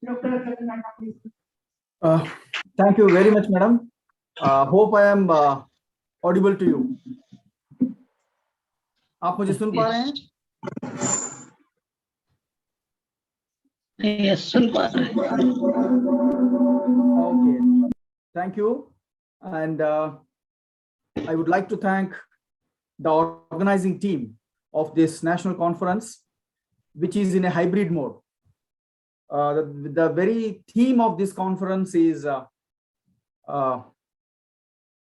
Dr. Thank you very much, madam. Hope I am audible to you. आप मुझे सुन पा रहे हैं? Yes, सुन पा रहे हैं. Okay, thank you, and I would like to thank the organizing team of this national conference, which is in a hybrid mode. The very theme of this conference is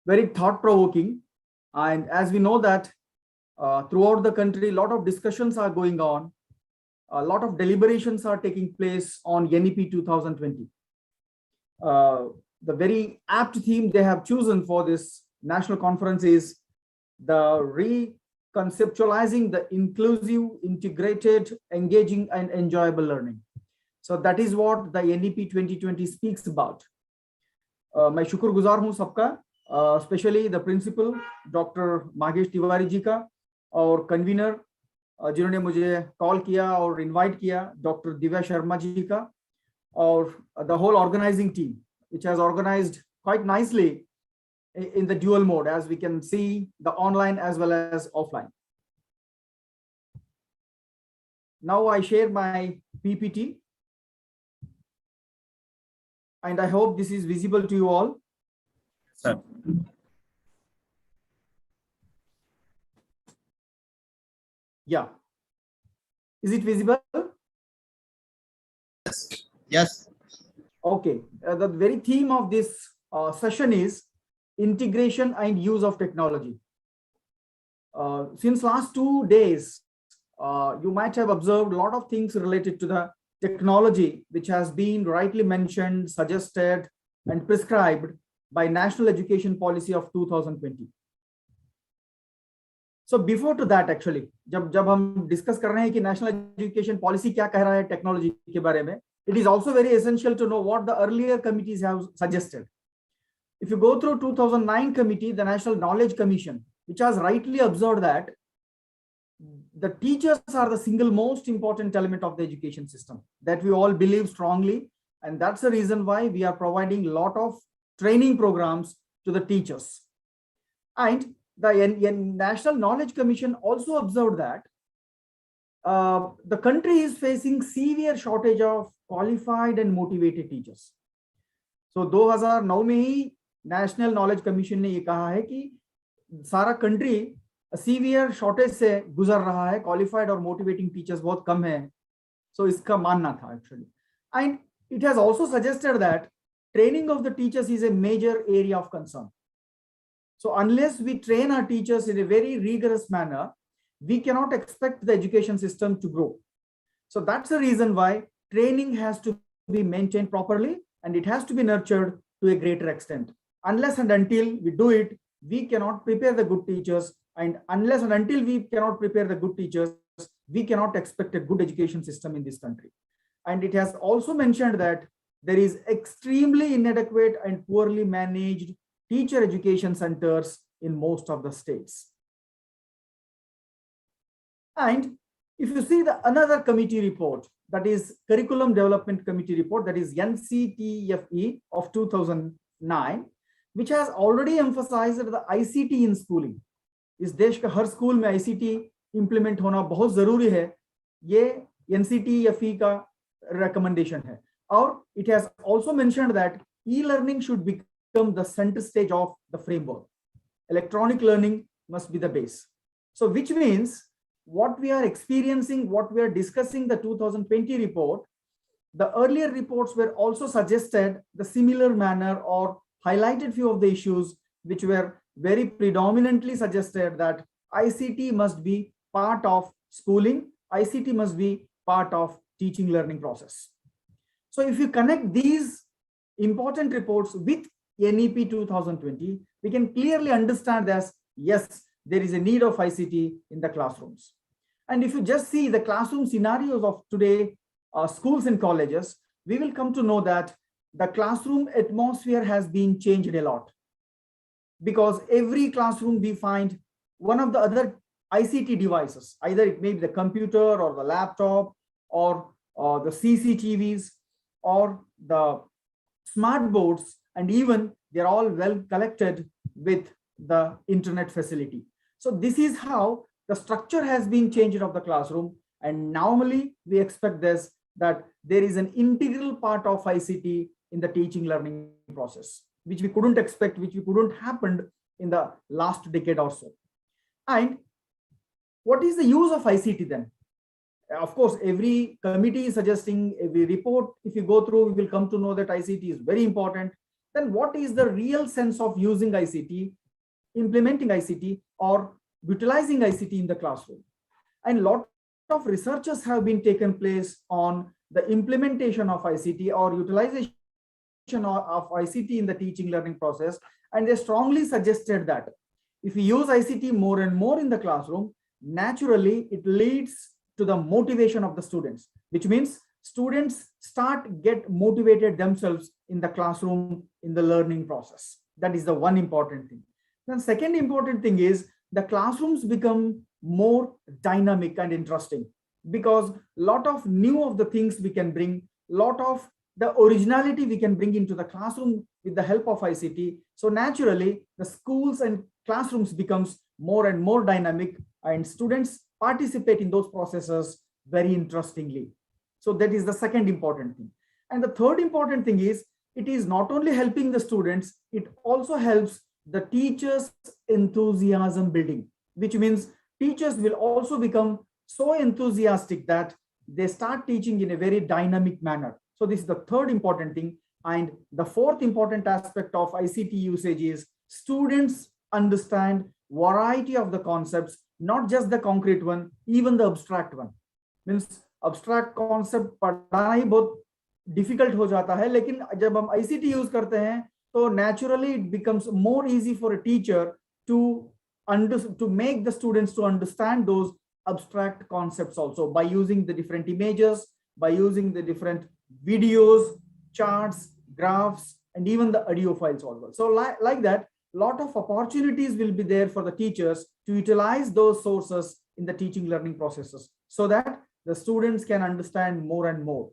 very thought-provoking, and as we know that throughout the country, a lot of discussions are going on, a lot of deliberations are taking place on NEP 2020. The very apt theme they have chosen for this national conference is the reconceptualizing the inclusive, integrated, engaging, and enjoyable learning. So that is what the NEP 2020 speaks about. मैं शुक्रगुजार हूं सबका, specially the principal doctor Magesh Tiwari ji का, और convener जिन्होंने मुझे call किया और इनवाइट किया, डॉक्टर दिव्या शर्मा जी का, और the whole organizing team, which has organized quite nicely in the dual mode, as we can see, the online as well as offline. Now I share my PPT, and I hope this is visible to you all. Sir. Yeah. Is it visible? Yes. Okay. The very theme of this session is integration and use of technology. Since last 2 days, you might have observed a lot of things related to the technology, which has been rightly mentioned, suggested, and prescribed by National Education Policy of 2020. So before to that, actually, जब हम discuss कर रहे हैं कि National Education Policy क्या कह रहा है technology के बारे में, it is also very essential to know what the earlier committees have suggested. If you go through 2009 committee, the National Knowledge Commission, which has rightly observed that the teachers are the single most important element of the education system, that we all believe strongly, and that's the reason why we are providing a lot of training programs to the teachers. And the National Knowledge Commission also observed that the country is facing severe shortage of qualified and motivated teachers. So 2009 में ही National Knowledge Commission ने ये कहा है कि सारा country severe shortage से गुजर रहा है, क्वालिफाइड और मोटिवेटिंग टीचर्स बहुत कम है. सो इसका मानना था actually. And it has also suggested that training of the teachers is a major area of concern. So unless we train our teachers in a very rigorous manner, we cannot expect the education system to grow. So that's the reason why training has to be maintained properly and it has to be nurtured to a greater extent. Unless and until we do it, we cannot prepare the good teachers. And unless and until we cannot prepare the good teachers, we cannot expect a good education system in this country. And it has also mentioned that there is extremely inadequate and poorly managed teacher education centers in most of the states. And if you see the another committee report, that is Curriculum Development Committee report, that is NCTFE of 2009, which has already emphasized the ICT in schooling. इस देश का हर school में ICT implement होना बहुत जरूरी है, ये एनसीटीएफई का रिकमेंडेशन है. और it has also mentioned that e-learning should become the centre stage of the framework. Electronic learning must be the base. So which means what we are experiencing, what we are discussing, the 2020 report, the earlier reports were also suggested the similar manner or highlighted few of the issues which were very predominantly suggested that ICT must be part of schooling, ICT must be part of teaching learning process. So if you connect these important reports with NEP 2020, we can clearly understand that yes, there is a need of ICT in the classrooms. And if you just see the classroom scenarios of today, schools and colleges, we will come to know that the classroom atmosphere has been changed a lot. Because every classroom we find one of the other ICT devices, either it may be the computer or the laptop or the CCTVs, or the smart boards, and even they're all well collected with the internet facility. So this is how the structure has been changed of the classroom. And normally we expect this, that there is an integral part of ICT in the teaching learning process, which we couldn't expect, which we couldn't happen in the last decade or so. And what is the use of ICT then? Of course, every committee is suggesting, every report, if you go through, we will come to know that ICT is very important. Then what is the real sense of using ICT, implementing ICT, or utilizing ICT in the classroom? And a lot of researches have been taken place on the implementation of ICT or utilization of ICT in the teaching learning process. And they strongly suggested that if we use ICT more and more in the classroom, naturally it leads to the motivation of the students, which means students get motivated themselves in the classroom, in the learning process. That is the one important thing. Then second important thing is the classrooms become more dynamic and interesting, because a lot of new of the things we can bring, lot of the originality we can bring into the classroom with the help of ICT. So naturally the schools and classrooms becomes more and more dynamic, and students participate in those processes very interestingly. So that is the second important thing. And the third important thing is, it is not only helping the students, it also helps the teachers' enthusiasm building, which means teachers will also become so enthusiastic that they start teaching in a very dynamic manner. So this is the third important thing. And the fourth important aspect of ICT usage is students understand variety of the concepts, not just the concrete one, even the abstract one. Means abstract concept पढ़ाना ही बहुत difficult हो जाता है, लेकिन जब हम ICT use करते हैं तो naturally it becomes more easy for a teacher to make the students to understand those abstract concepts also, by using the different images, by using the different videos, charts, graphs, and even the audio files also. So like that, lot of opportunities will be there for the teachers to utilize those sources in the teaching learning processes, so that the students can understand more and more.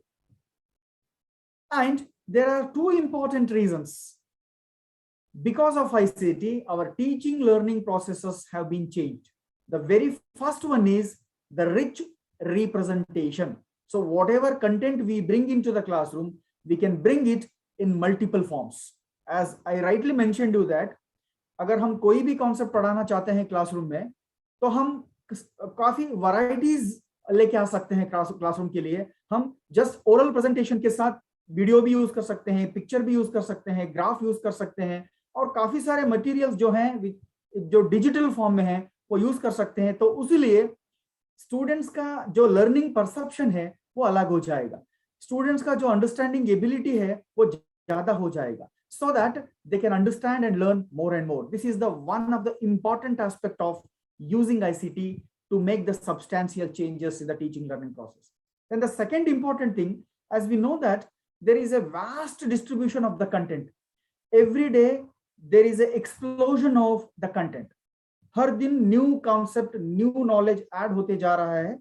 And there are two important reasons. Because of ICT, our teaching learning processes have been changed. The very first one is the rich representation. So whatever content we bring into the classroom, we can bring it in multiple forms. As I rightly mentioned you that, अगर हम कोई भी concept पढ़ाना चाहते हैं classroom में, तो हम काफी वैरायटीज लेके आ सकते हैं क्लासरूम के लिए. हम जस्ट ओरल प्रेजेंटेशन के साथ वीडियो भी यूज कर सकते हैं, पिक्चर भी यूज कर सकते हैं, ग्राफ यूज कर सकते हैं, और काफी सारे मटेरियल्स जो हैं जो डिजिटल फॉर्म में हैं वो यूज कर सकते हैं. तो उसीलिए स्टूडेंट्स का जो लर्निंग परसेप्शन है वो अलग हो जाएगा, स्टूडेंट्स का जो अंडरस्टैंडिंग एबिलिटी है वो ज्यादा हो जाएगा, so that they can understand and learn more and more. This is the one of the important aspect of using ICT to make the substantial changes in the teaching learning process. Then the second important thing, as we know that there is a vast distribution of the content. Every day there is an explosion of the content. हर दिन new concept, new knowledge add होते जा रहा है,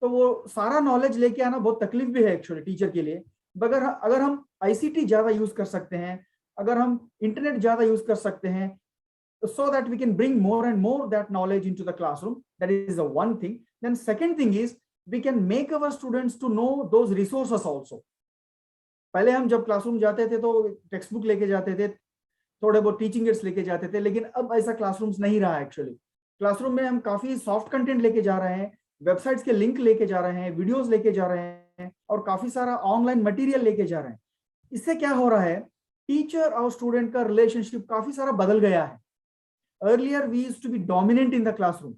तो वो सारा knowledge लेके आना बहुत तकलीफ भी है एक्चुअली टीचर के लिए. अगर हम ICT ज्यादा यूज कर सकते हैं, अगर हम इंटरनेट ज्यादा यूज कर सकते हैं, so that we can bring more and more that knowledge into the classroom, that is the one thing. Then second thing is, we can make our students to know those resources also. पहले हम जब classroom जाते थे तो text book लेके जाते थे, थोड़े बहुत टीचिंग एड्स लेके जाते थे, लेकिन अब ऐसा क्लासरूम्स नहीं रहा एक्चुअली. क्लासरूम में हम काफी सॉफ्ट कंटेंट लेके जा रहे हैं, वेबसाइट्स के लिंक लेके जा रहे हैं, वीडियोस लेके जा रहे हैं, और काफी सारा ऑनलाइन मटेरियल लेके जा रहे हैं. इससे क्या हो रहा है, टीचर और स्टूडेंट का रिलेशनशिप काफी सारा बदल गया है. Earlier we used to be dominant in the classroom.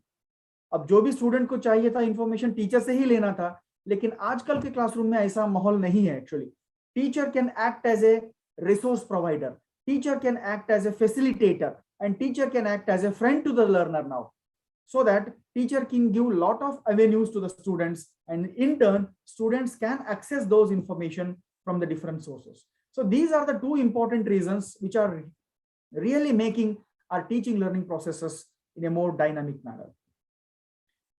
अब जो भी स्टूडेंट को चाहिए था इंफॉर्मेशन टीचर से ही लेना था, लेकिन आजकल के क्लासरूम में ऐसा माहौल नहीं है actually. Teacher can act as a resource provider, teacher can act as a facilitator, and teacher can act as a friend to the learner now, so that teacher can give lot of avenues to the students, and in turn students can access those information from the different sources. So these are the two important reasons which are really making our teaching learning processes in a more dynamic manner.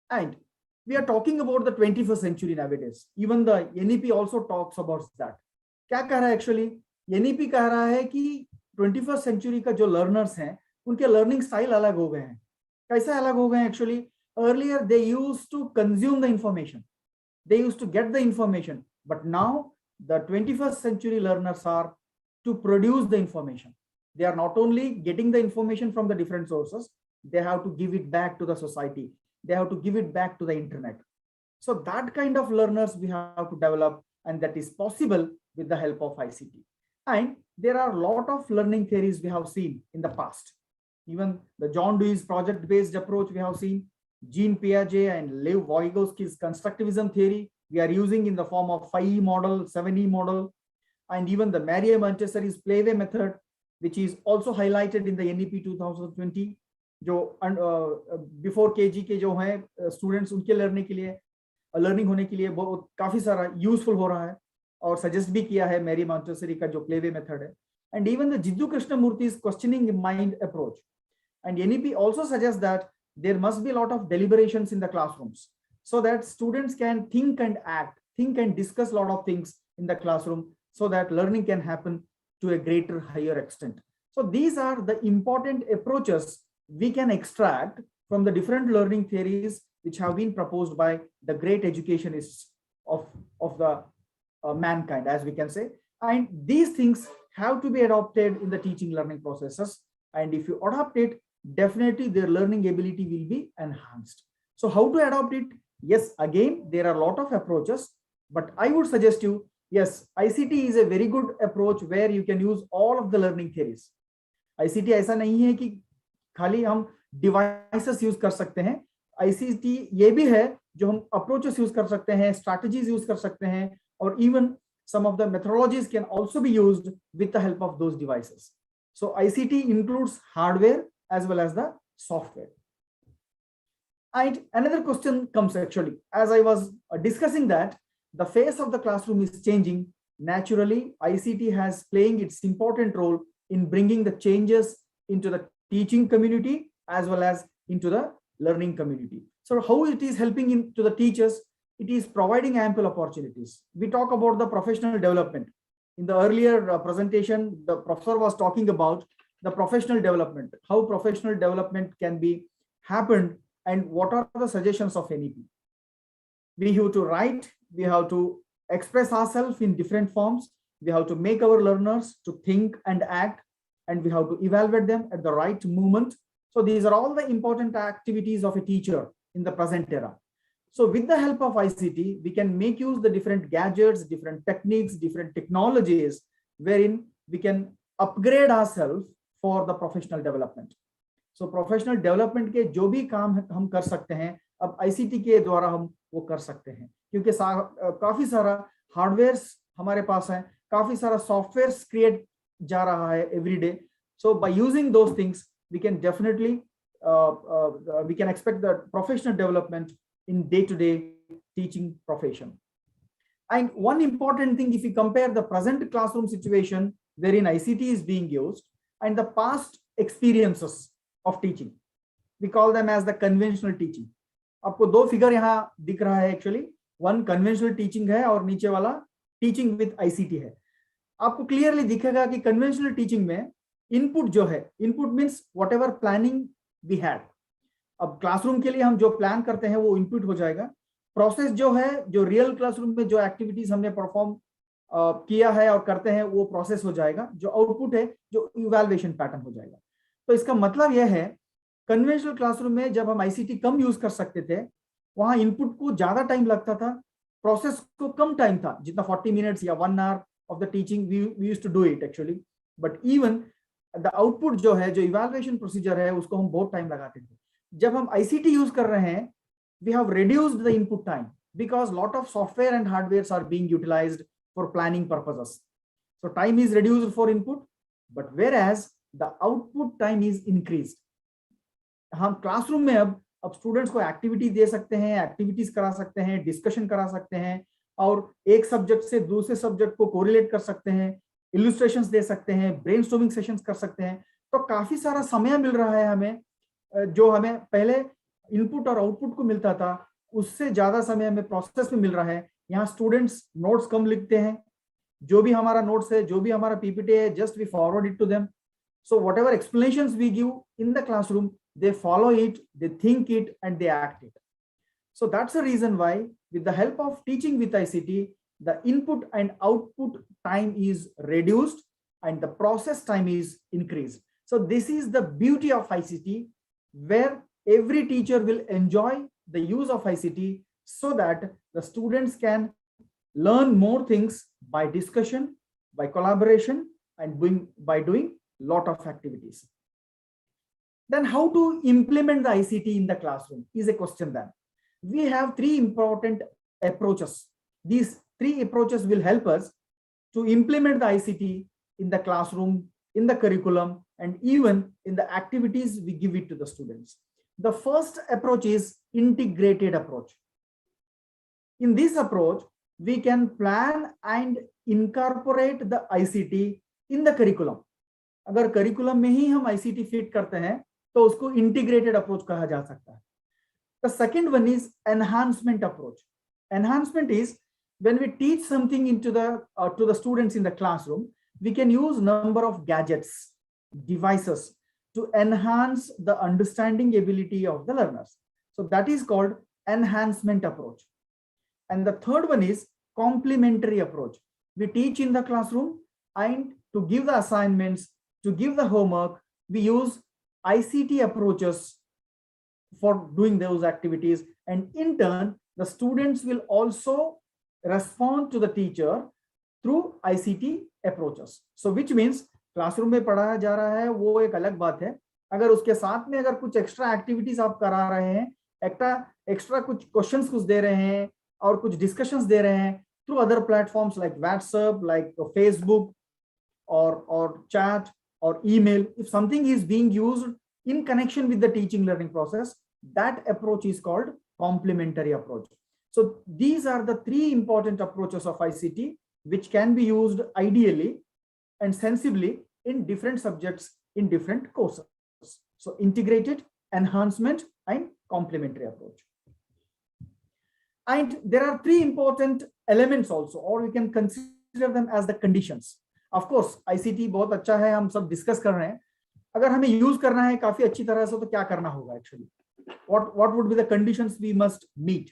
And we are talking about the 21st century nowadays. Even the NEP also talks about that. क्या कह रहा है actually? NEP कह रहा है कि 21st century का जो लर्नर्स हैं उनके लर्निंग स्टाइल अलग हो गए हैं। कैसे अलग हो गए हैं actually? Earlier they used to consume the information, they used to get the information, but now the 21st century learners are to produce the information. They are not only getting the information from the different sources, they have to give it back to the society, they have to give it back to the internet. So that kind of learners we have to develop, and that is possible with the help of ICT. And there are a lot of learning theories we have seen in the past. Even the John Dewey's project-based approach we have seen, Jean Piaget and Lev Vygotsky's constructivism theory we are using in the form of 5E model, 7E model, and even the Maria Montessori's playway method, which is also highlighted in the NEP 2020. जो before KG के जो हैं students, उनके learning होने के लिए बहुत काफी सारा यूजफुल हो रहा है, और सजेस्ट भी किया है मैरी मॉन्टेसरी का जो प्लेवे मेथड है. And even the Jiddu Krishnamurti's questioning mind approach. And NEP also suggests that there must be a lot of deliberations in the classrooms so that students can think and act, think and discuss a lot of things in the classroom so that learning can happen to a greater, higher extent. So these are the important approaches we can extract from the different learning theories which have been proposed by the great educationists of the mankind, as we can say. And these things have to be adopted in the teaching learning processes. And if you adopt it, definitely their learning ability will be enhanced. So how to adopt it? Yes, again, there are a lot of approaches, but I would suggest you, yes, ICT is a very good approach where you can use all of the learning theories. ICT ऐसा नहीं है कि खाली हम devices use कर सकते हैं. ICT ये भी है जो हम अप्रोचेस यूज कर सकते हैं, स्ट्रैटेजीज यूज कर सकते हैं, और even some of the methodologies can also be used with the help of those devices. So ICT includes hardware as well as the software. And another question comes actually, as I was discussing that the face of the classroom is changing. Naturally, ICT has playing its important role in bringing the changes into the teaching community as well as into the learning community. So how it is helping into the teachers? It is providing ample opportunities. We talk about the professional development. In the earlier presentation, the professor was talking about the professional development, how professional development can be happened, and what are the suggestions of NEP. We have to write, we have to express ourselves in different forms, we have to make our learners to think and act, and we have to evaluate them at the right moment. So these are all the important activities of a teacher in the present era. So with the help of ICT, we can make use the different gadgets, different techniques, different technologies, wherein we can upgrade ourselves for the professional development. So professional development के जो भी काम हम कर सकते हैं, अब ICT के द्वारा हम वो कर सकते हैं, क्योंकि काफी सारा हार्डवेयर हमारे पास है, काफी सारा सॉफ्टवेयर क्रिएट जा रहा है every day. So by using those things, we can definitely we can expect the professional development in day-to-day teaching profession. And one important thing, if you compare the present classroom situation wherein ICT is being used and the past experiences of teaching, we call them as the conventional teaching. आपको दो figure यहाँ दिख रहा है actually, one conventional teaching है और नीचे वाला teaching with ICT है. आपको clearly दिखेगा कि conventional teaching में input जो है, input means whatever planning we had. अब क्लासरूम के लिए हम जो प्लान करते हैं वो इनपुट हो जाएगा. प्रोसेस जो है, जो रियल क्लासरूम में जो एक्टिविटीज हमने परफॉर्म किया है और करते हैं वो प्रोसेस हो जाएगा. जो आउटपुट है, जो इवैल्यूएशन पैटर्न हो जाएगा. तो इसका मतलब यह है, कन्वेंशनल क्लासरूम में जब हम आईसीटी कम यूज कर सकते थे, वहां इनपुट को ज्यादा टाइम लगता था, प्रोसेस को कम टाइम था, जितना 40 मिनट्स या 1 hour of the teaching we used to do it actually. But even the output जो है, जो इवैल्यूएशन प्रोसीजर है, उसको हम बहुत टाइम लगाते थे. जब हम ICT यूज कर रहे हैं, we have reduced the input time because lot of software and hardwares are being utilized for planning purposes. So time is reduced for input, but whereas the output time is increased. हम classroom में अब students को activity दे सकते हैं, activities करा सकते हैं, discussion करा सकते हैं, और एक सब्जेक्ट से दूसरे सब्जेक्ट को कोरिलेट कर सकते हैं, इलस्ट्रेशंस दे सकते हैं, ब्रेनस्टॉर्मिंग सेशंस कर सकते हैं. तो काफी सारा समय मिल रहा है हमें, जो हमें पहले इनपुट और आउटपुट को मिलता था, उससे ज्यादा समय हमें प्रोसेस में मिल रहा है. यहाँ स्टूडेंट्स नोट्स कम लिखते हैं, जो भी हमारा notes है, जो भी हमारा PPT है, just we forward it to them. So whatever explanations we give in the classroom, they follow it, they think it, and they act it. So that's the reason why, with the help of teaching with ICT, the input and output time is reduced and the process time is increased. So this is the beauty of ICT, where every teacher will enjoy the use of ICT so that the students can learn more things by discussion, by collaboration, and by doing lot of activities. Then how to implement the ICT in the classroom is a question. Then we have three important approaches. These three approaches will help us to implement the ICT in the classroom, in the curriculum, and even in the activities we give it to the students. The first approach is integrated approach. In this approach, we can plan and incorporate the ICT in the curriculum. अगर curriculum में ही हम ICT fit करते हैं, तो उसको integrated approach कहा जा सकता है. The second one is enhancement approach. Enhancement is when we teach something into to the students in the classroom, we can use number of gadgets, devices to enhance the understanding ability of the learners. So that is called enhancement approach. And the third one is complementary approach. We teach in the classroom, and to give the assignments, to give the homework, we use ICT approaches for doing those activities. And in turn, the students will also respond to the teacher through ICT approaches. So which means classroom में पढ़ाया जा रहा है वो एक अलग बात है, अगर उसके साथ में अगर कुछ एक्स्ट्रा एक्टिविटीज आप करा रहे हैं, एक्स्ट्रा कुछ क्वेश्चंस कुछ दे रहे हैं और कुछ डिस्कशंस दे रहे हैं through other platforms like WhatsApp, like Facebook, or chat or email, if something is being used in connection with the teaching learning process, that approach is called complementary approach. So these are the three important approaches of ICT which can be used ideally and sensibly in different subjects in different courses. So integrated, enhancement, and complementary approach. And there are three important elements also, or we can consider them as the conditions. Of course, ICT बहुत अच्छा है, हम सब discuss कर रहे हैं. अगर हमें यूज करना है काफी अच्छी तरह से तो क्या करना होगा actually? What would be the conditions we must meet?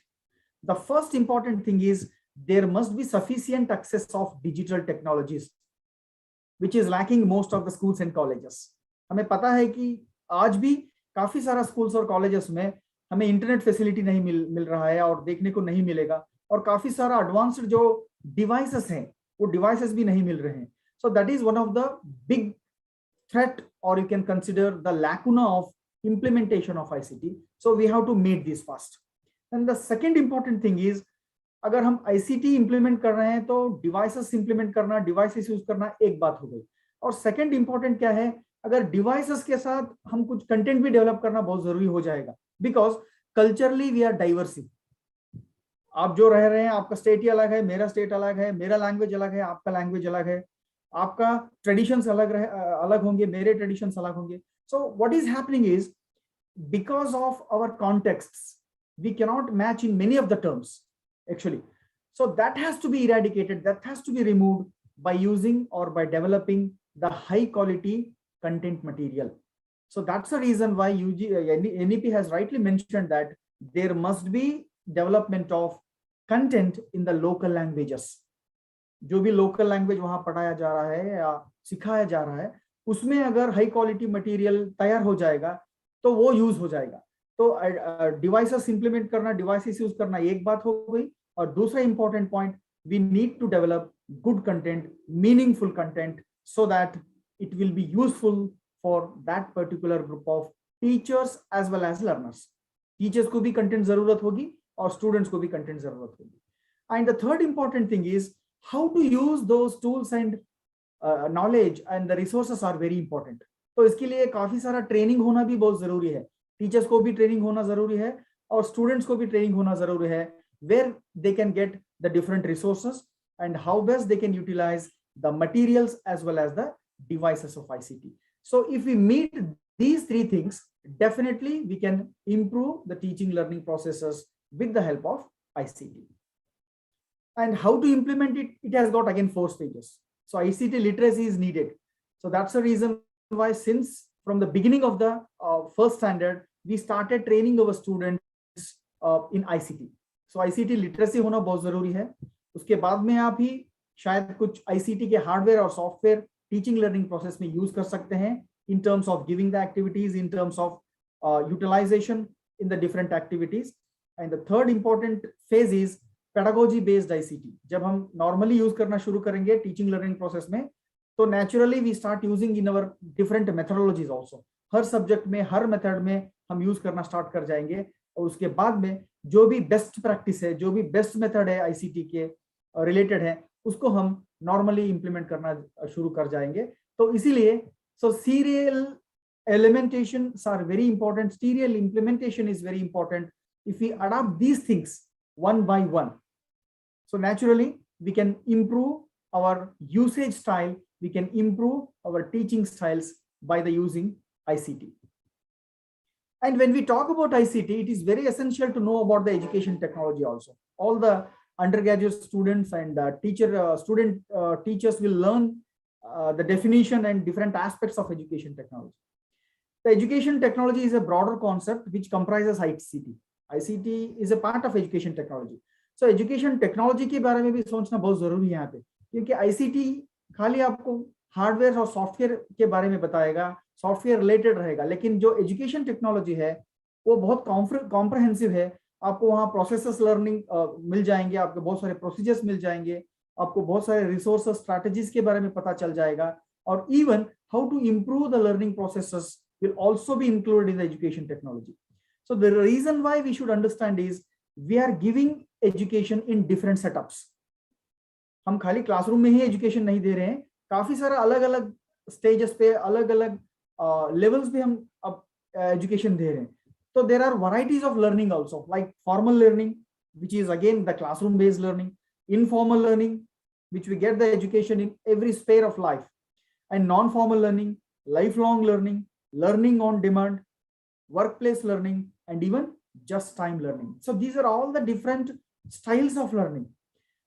The first important thing is there must be sufficient access of digital technologies, which is lacking most of the schools and colleges. हमें पता है कि आज भी काफी सारा schools और colleges में हमें इंटरनेट फैसिलिटी नहीं मिल रहा है और देखने को नहीं मिलेगा, और काफी सारा एडवांस्ड जो डिवाइसेस हैं वो डिवाइसेस भी नहीं मिल रहे हैं. So that is one of the big threat, or you can consider the lacuna of implementation of ICT. So we have to meet this first. And the second important thing is, अगर हम ICT implement कर रहे हैं तो devices implement करना, devices use करना एक बात हो गई. और second important क्या है, अगर devices के साथ हम कुछ content भी develop करना बहुत जरूरी हो जाएगा, because culturally we are diverse. आप जो रह रहे हैं आपका स्टेट ही अलग है, मेरा स्टेट अलग है, मेरा लैंग्वेज अलग है, आपका लैंग्वेज अलग है, आपका ट्रेडिशंस अलग होंगे, मेरे ट्रेडिशंस अलग होंगे. So what is happening is, because of our contexts, we cannot match in many of the terms actually. So that has to be eradicated, that has to be removed by using or by developing the high quality content material. So that's the reason why NEP has rightly mentioned that there must be development of content in the local languages. जो भी local language वहां पढ़ाया जा रहा है या सिखाया जा रहा है, उसमें अगर high quality material तैयार हो जाएगा तो वो यूज हो जाएगा. तो डिवाइसेस इंप्लीमेंट करना, डिवाइसेस यूज करना एक बात हो गई, और दूसरा important point, we need to develop good content, meaningful content, so that it will be useful for that particular group of teachers as well as learners. Teachers को भी कंटेंट जरूरत होगी और स्टूडेंट्स को भी कंटेंट जरूरत होगी. And the third important thing is how to use those tools and knowledge and the resources are very important. तो इसके लिए काफी सारा ट्रेनिंग होना भी बहुत जरूरी है. टीचर्स को भी ट्रेनिंग होना जरूरी है और स्टूडेंट्स को भी ट्रेनिंग होना जरूरी है, where they can get the different resources and how best they can utilize the materials as well as the devices of ICT. So if we meet these three things, definitely we can improve the teaching learning processes with the help of ICT. And how to implement it? It has got again 4 stages. So ICT literacy is needed. So that's the reason why since from the beginning of the first standard, we started training our students in ICT. So ICT literacy होना बहुत जरूरी है. उसके बाद में आप ही शायद कुछ ICT के हार्डवेयर और सॉफ्टवेयर टीचिंग लर्निंग प्रोसेस में यूज कर सकते हैं in terms of giving the activities, in terms of utilization in the different activities. And the third important phase is pedagogy based ICT. जब हम normally use करना शुरू करेंगे teaching learning process में, तो naturally we start using in our different methodologies also. Her subject में, हर method में हम use करना start कर जाएंगे, और उसके बाद में जो भी best practice है, जो भी best method है ICT के related है, उसको हम normally implement करना शुरू कर जाएंगे. तो इसीलिए so serial elementations are very important. Serial implementation is very important. If we adopt these things one by one, so naturally we can improve our usage style, we can improve our teaching styles by the using ICT. And when we talk about ICT, it is very essential to know about the education technology also. All the undergraduate students and teachers will learn the definition and different aspects of education technology. The education technology is a broader concept which comprises ICT. ICT is a part of education technology. So education technology के बारे में भी सोचना बहुत जरूरी है यहाँ पे, क्योंकि ICT खाली आपको हार्डवेयर और सॉफ्टवेयर के बारे में बताएगा, सॉफ्टवेयर रिलेटेड रहेगा, लेकिन जो एजुकेशन टेक्नोलॉजी है वो बहुत कॉम्प्रहेंसिव है. आपको वहाँ प्रोसेसेस लर्निंग मिल जाएंगे, आपको बहुत सारे प्रोसीजर्स मिल जाएंगे, आपको बहुत सारे रिसोर्सेस स्ट्रैटेजीज के बारे में पता चल जाएगा, और even how to improve the learning processes will also be included in the education technology. So the reason why we should understand is we are giving education in different setups. हम खाली classroom में ही education नहीं दे रहे हैं, काफी सारा अलग अलग स्टेजेस पे, अलग अलग लेवल्स पे हम अब एजुकेशन दे रहे हैं. तो there are varieties of learning also, like formal learning, which is again the classroom based learning, informal learning, which we get the education in every sphere of life, and non-formal learning, lifelong learning, learning on demand, workplace learning, and even just time learning. So these are all the different styles of learning,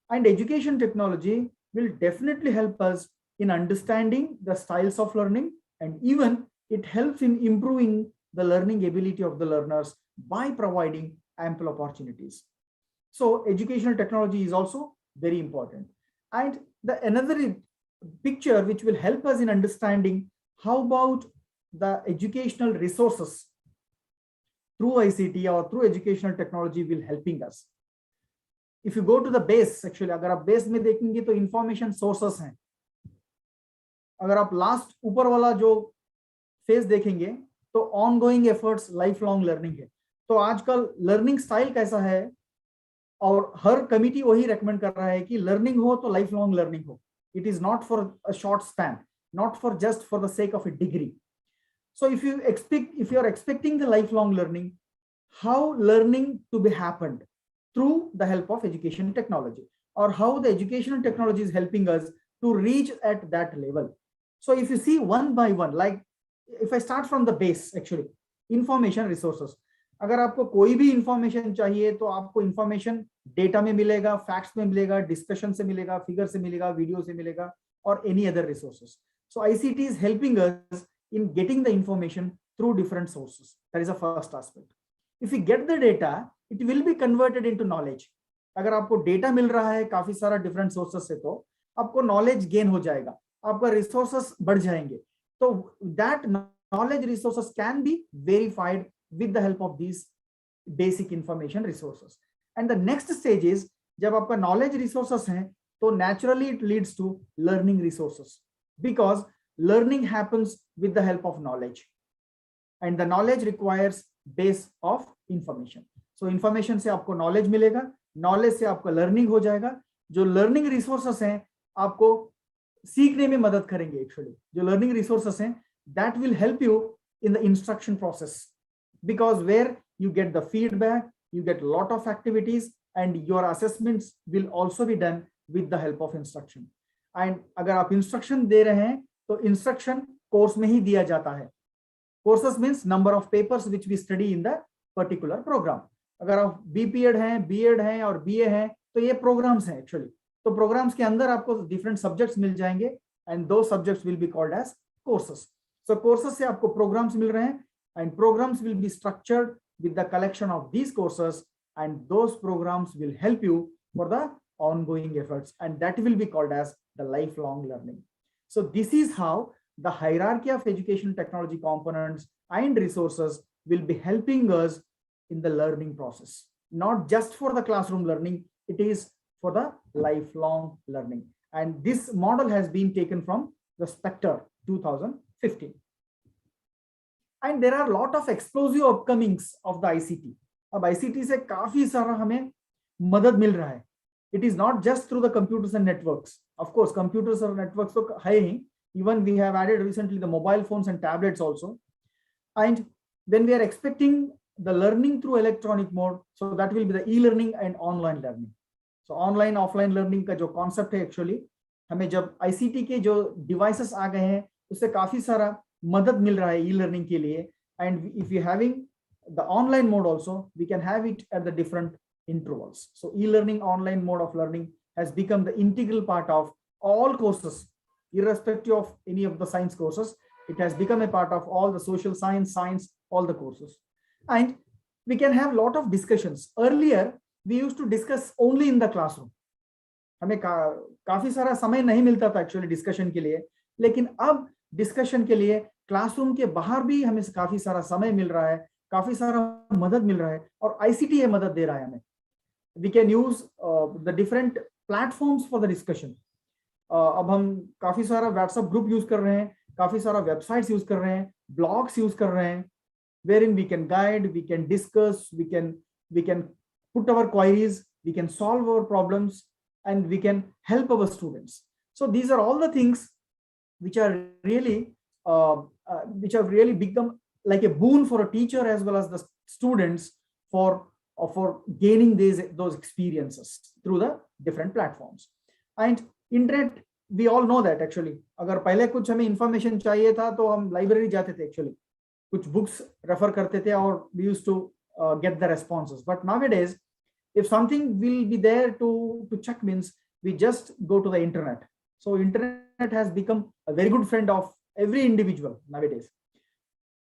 and education technology will definitely help us in understanding the styles of learning, and even it helps in improving the learning ability of the learners by providing ample opportunities. So educational technology is also very important. And the another picture which will help us in understanding how about the educational resources through ICT or through educational technology will helping us. If you go to the base, actually अगर आप base में देखेंगे तो information sources हैं. अगर आप last ऊपर वाला जो phase देखेंगे तो ongoing efforts, lifelong learning है. तो आजकल learning style कैसा है, और हर कमिटी वही रेकमेंड कर रहा है कि लर्निंग हो तो लाइफ लॉन्ग लर्निंग हो. It is not for a short span, not for just for the sake of a degree. So if you are expecting the lifelong learning, how learning to be happened through the help of education technology, or how the educational technology is helping us to reach at that level. So if you see one by one, like if I start from the base, actually information resources, अगर आपको कोई भी information चाहिए तो आपको information data में मिलेगा, facts में मिलेगा, डिस्कशन से मिलेगा, फिगर से मिलेगा, वीडियो से मिलेगा, और any other resources. So ICT is helping us in getting the information through different sources. That is the first aspect. If we get the data, it will be converted into knowledge. अगर आपको data मिल रहा है काफी सारा different sources से, तो आपको knowledge gain हो जाएगा, आपका रिसोर्सेस बढ़ जाएंगे. तो that knowledge resources can be verified with the help of these basic information resources. And the next stage is, जब आपका नॉलेज रिसोर्सेस हैं तो naturally it leads to learning resources, because learning happens with the help of knowledge, and the knowledge requires base of information. So information से आपको knowledge मिलेगा, knowledge से आपका learning हो जाएगा. जो learning resources हैं आपको सीखने में मदद करेंगे. Actually जो learning resources हैं that will help you in the instruction process, because where you get the feedback, you get a lot of activities, and your assessments will also be done with the help of instruction. And अगर आप instruction दे रहे हैं तो instruction course में ही दिया जाता है. Courses means number of papers which we study in the particular programme. अगर आप बीपीएड हैं, बीएड हैं और बीए हैं तो ये प्रोग्राम्स हैं एक्चुअली। तो प्रोग्राम्स के अंदर आपको डिफरेंट सब्जेक्ट्स मिल जाएंगे and those subjects will be called as courses. So courses से आपको प्रोग्राम्स मिल रहे हैं and programmes will be structured with the collection of these courses and those programmes will help you for the ongoing efforts, and that will be called as the lifelong learning. So this is how the hierarchy of education technology components and resources will be helping us in the learning process, not just for the classroom learning, it is for the lifelong learning. And this model has been taken from the Spectre 2015. And there are a lot of explosive upcomings of the ICT. अब ICT से काफी सारा हमें मदद मिल रहा है. It is not just through the computers and networks. Of course, computers and networks तो है ही. Even we have added recently the mobile phones and tablets also. And when we are expecting the learning through electronic mode, so that will be the e-learning and online learning. So online offline learning का जो concept है actually, हमें जब ICT के जो devices आ गए हैं उससे काफी सारा मदद मिल रहा है e-learning के लिए. And if we having the online mode also, we can have it at the different intervals. So e-learning online mode of learning has become the integral part of all courses, irrespective of any of the science courses. It has become a part of all the social science, all the courses. And we can have a lot of discussions. Earlier, we used to discuss only in the classroom. हमें काफी सारा समय नहीं मिलता था actually discussion के लिए, लेकिन अब डिस्कशन के लिए क्लासरूम के बाहर भी हमें काफी सारा समय मिल रहा है, काफी सारा मदद मिल रहा है और आईसीटी ये मदद दे रहा है हमें. We can use the different platforms for the discussion. अब हम काफी सारा WhatsApp ग्रुप यूज कर रहे हैं, काफी सारा वेबसाइट्स यूज कर रहे हैं, ब्लॉग्स यूज कर रहे हैं, wherein we can guide, we can discuss, we can put our queries, we can solve our problems, and we can help our students. So these are all the things which are really become like a boon for a teacher as well as the students for gaining those experiences through the different platforms. And internet, we all know that actually अगर पहले कुछ हमें information चाहिए था तो हम library जाते थे actually, कुछ books refer करते थे और we used to get the responses. But nowadays, if something will be there to check, means we just go to the internet. So internet has become a very good friend of every individual nowadays.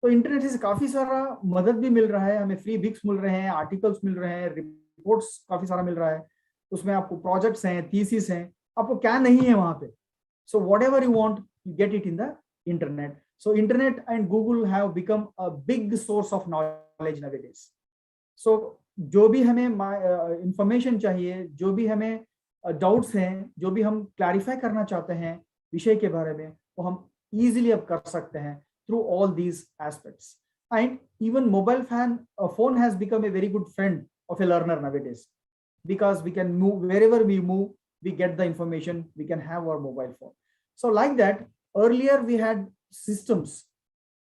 तो internet से काफी सारा मदद भी मिल रहा है, हमें free books मिल रहे हैं, आर्टिकल्स मिल रहे हैं, रिपोर्ट्स काफी सारा मिल रहा है, उसमें आपको प्रोजेक्ट्स हैं, थीसिस हैं, आपको क्या नहीं है वहां पे. So whatever you want you get it in the internet. So internet and Google have become a big source of knowledge nowadays. So जो भी हमें इंफॉर्मेशन चाहिए, जो भी हमें डाउट्स हैं, जो भी हम क्लैरिफाई करना चाहते हैं विषय के बारे में, वो हम इजीली अब कर सकते हैं through all these aspects. And even mobile phone has become a very good friend of a learner nowadays, because we can move wherever we move, we get the information, we can have our mobile phone. So like that, earlier we had systems.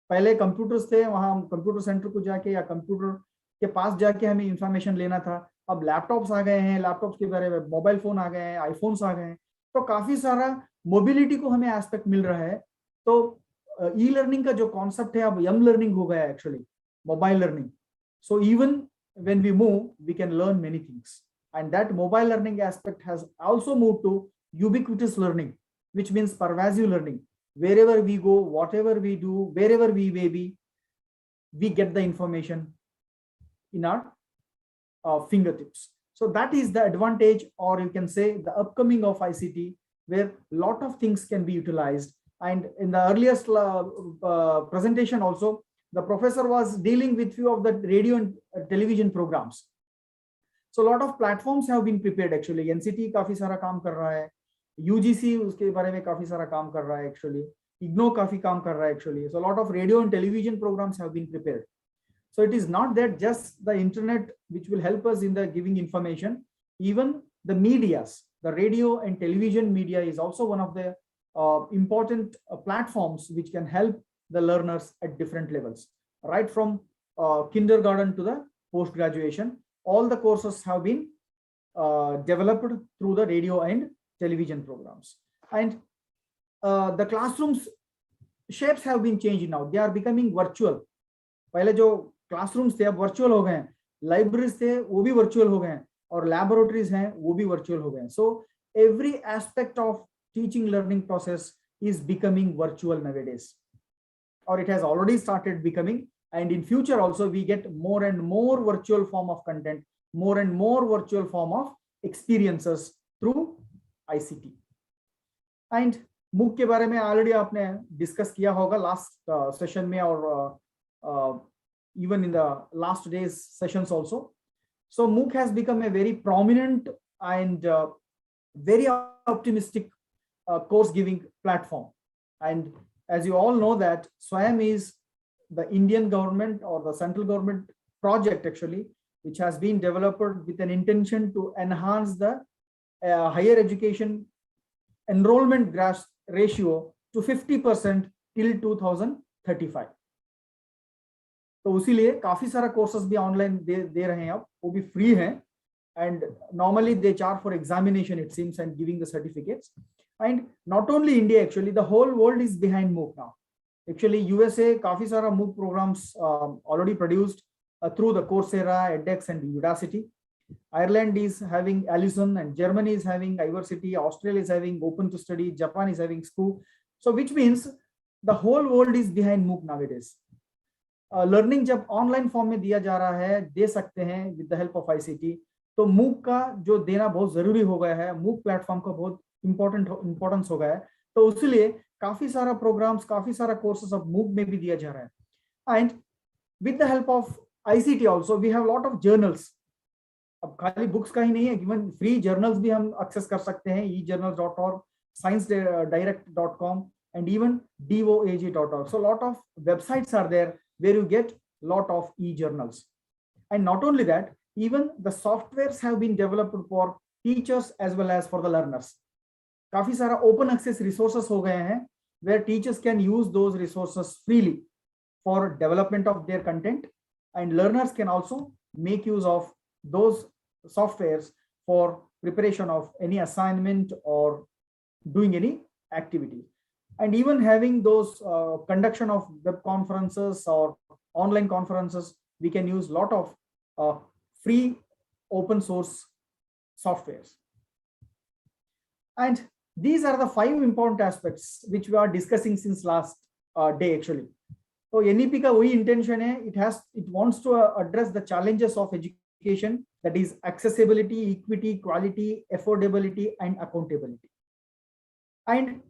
पहले computers थे, वहां हम computer centre को जाके या computer के पास जाके हमें इंफॉर्मेशन लेना था. अब लैपटॉप्स आ गए हैं, लैपटॉप्स के बारे में मोबाइल फोन आ गए हैं, आईफोन्स आ गए हैं, तो काफी सारा मोबिलिटी को हमें एस्पेक्ट मिल रहा है. तो ई लर्निंग का जो कॉन्सेप्ट है अब यम लर्निंग हो गया actually, mobile learning. So even when we move we can learn many things, and that mobile learning aspect has also moved to ubiquitous learning, which means pervasive learning. wherever we go, whatever we do, wherever we may be, we get the information in our fingertips. So that is the advantage, or you can say the upcoming of ICT, where a lot of things can be utilized. And in the earliest presentation also, the professor was dealing with few of the radio and television programs. So a lot of platforms have been prepared actually. NCT काफी सारा काम कर रहा है, UGC उसके बारे में काफी सारा काम कर रहा है actually, IGNO काफी काम कर रहा है actually. So a lot of radio and television programs have been prepared. So it is not that just the internet which will help us in the giving information. Even the medias, the radio and television media is also one of the important platforms which can help the learners at different levels, right from kindergarten to the post graduation. All the courses have been developed through the radio and television programs. And the classrooms shapes have been changed now. They are becoming virtual. पहले जो classrooms थे अब virtual हो गए हैं, libraries थे वो भी virtual हो गए हैं. और लैबोरेटरीज हैं वो भी वर्चुअल हो गए. So every aspect of teaching learning process is becoming virtual nowadays, or it has already started becoming, and in future also we get more and more virtual form of content, more and more virtual form of experiences through ICT. And MOOC के बारे में already आपने discuss किया होगा last session में और even in the last days sessions also. So MOOC has become a very prominent and very optimistic course giving platform. And as you all know that SWAYAM is the Indian government or the central government project actually, which has been developed with an intention to enhance the higher education enrollment ratio to 50% till 2035. तो उसीलिए काफी सारा courses भी online दे रहे हैं अब, वो भी free हैं, and normally they charge for examination it seems and giving the certificates. And not only India, actually the whole world is behind MOOC now. Actually USA काफी सारा MOOC programs already produced through the Coursera, edX and Udacity. Ireland is having Allison and Germany is having Iversity, Australia is having Open to Study, Japan is having SCHOOL. So which means the whole world is behind MOOC nowadays. Learning जब online form में दिया जा रहा है, दे सकते हैं with the help of ICT, तो MOOC का जो देना बहुत जरूरी हो गया है, MOOC प्लेटफॉर्म का बहुत इंपॉर्टेंस हो गया है, तो उसलिए काफी सारा प्रोग्राम्स, काफी सारा कोर्सेस अब MOOC में भी दिया जा रहा है. And with the help of ICT also we have lot of journals. अब खाली बुक्स का ही नहीं है, इवन फ्री जर्नल्स भी हम एक्सेस कर सकते हैं, ejournals.org, sciencedirect.com and even doag.org. So a lot of websites are there where you get lot of e-journals. And not only that, even the softwares have been developed for teachers as well as for the learners. काफी सारा open access resources हो गए हैं where teachers can use those resources freely for development of their content, and learners can also make use of those softwares for preparation of any assignment or doing any activity. And even having those conduction of web conferences or online conferences, we can use lot of free open source softwares. And these are the 5 important aspects which we are discussing since last day actually. So NEP का वही intention है, it wants to address the challenges of education, that is accessibility, equity, quality, affordability and accountability. And